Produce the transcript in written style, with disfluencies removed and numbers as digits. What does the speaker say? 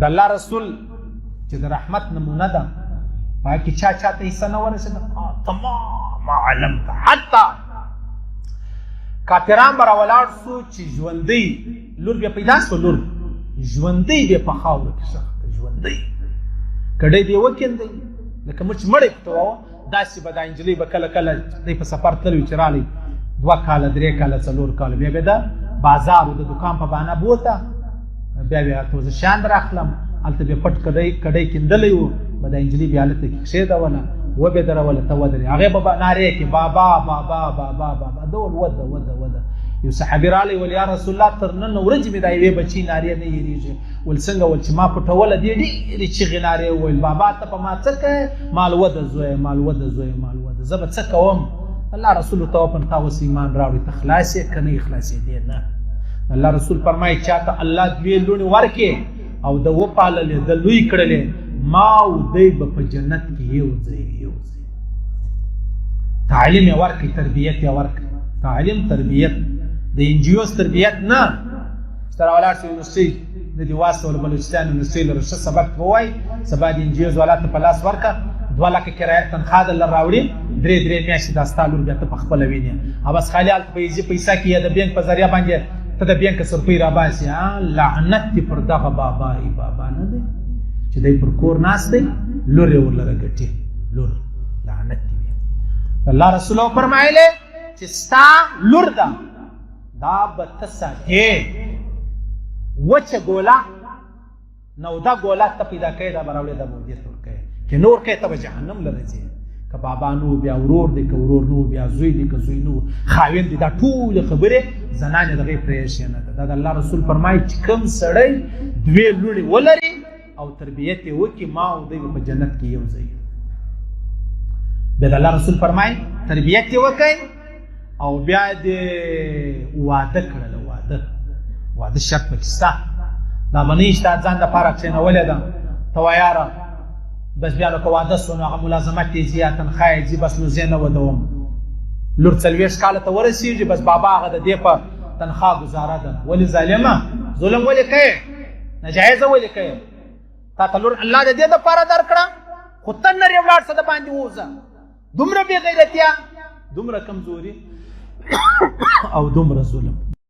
د الله رسول چې د رحمت نمونه ده پای کې چاته حصہ نه ورسېده تمام عالم ته حتی کافران به راولاړ سو چې ژوندی لور بیا پیدا سو لور ژوندی بیا په خاوره کې سخته ژوندی کډی دی وکیندی لکه مچ مړی پته وه داسې به دا نجلۍ به کله کله دی په سفر تللی چې رالی 2 کاله 3 کاله 4 کاله بیا د بازار د دکان په بهانه بوته بیا هلته زه شیان راخلم هلته بیا پټ کډی کیندلی و به دا نجلۍ بیا هلته کې کښېدوله وبې دروله ته ودرې هغې به نارې کې بابا بابا بابا بابا دول وده وده وده یو صحابي رالی ول یا رسول الله تر نن ورځې مې دا یوې بچي نارې نه هېرېږي ول څنګه ول چې ما پټوله دې ډېرې چغې نارې وویل بابا ته په ما څه کوې مال وده زویه مال وده زویه مال وده زه به څه کوم الله رسول ته وپن تا اوس ایمان راوړي ته خلاص یې که نه یې خلاصېدې نه الله رسول فرمایي چاته الله 2 لوڼې ورکړې او د وپاللې د لوی کړلې ما او دی به په جنت کې یو ځای تعلیم یې ورکړي تربیت یې ورکړي تعلیم تربیت د انجیوز تربیت نه چې ته راولاړ شو یونیورسټۍ د دې واستول بلوچستان یونیورسټۍ لره ښه سبق ووایي سبا د انجیوز والا ته په لاس ورکړه 2 لکه کرایه تنخوا درله راوړي 3 میاشتې دا ستا لور بیا ته په خپله وینې او بس خالي هلته په ایزي پیسه کې یا د بینک په ذریعه باندې ته د بینک روپۍ راباسي لعنت دې پر دغه بابا نه دی چې دی پر کور ناست دی لور یې ورلره ګټي لور لعنت دې الله رسول فرمایله چې ستا لور ده دا به ته ساتې وچه ګوله نوده ګوله ته پیدا کوې دا به راوړې دا به دې ورکوې چې نور کوې ته به جهنم لره ځې که بابا نو بیا ورور دی که ورور نو بیا زوی دی که زوی نو خاوند دی دا ټولې خبرې زنانې دغې پرېښې نه ده دا د الله رسول فرمایي چې کوم سړی 2 لوڼې ولري او تربیت یې وکړي ما او دی به په جنت کې یو ځای بیا د الله رسول فرمایي تربیت یې وکړئ او بیا دې واده کړله واده شرط پکې شته دا به نه شته ځان دپاره کښېنولې ده ته وایه یاره بس بیا نو که واده سو نو هغه ملازمت یې ځي یا تنخوا یې ځي بس نو زه نه ودوم لور 40 کاله ته ورسېږي بس بابا هغه د دې په تنخوا ګزاره ده ولې ظالمه ظلم ولې کوې ناجایزه ولې کوې تا ته لور الله د دې دپاره درکړه خو ته نرې ولاړ څه د باندې ووځه دومره بې غیرتیا دومره کمزوري او دومره ظلم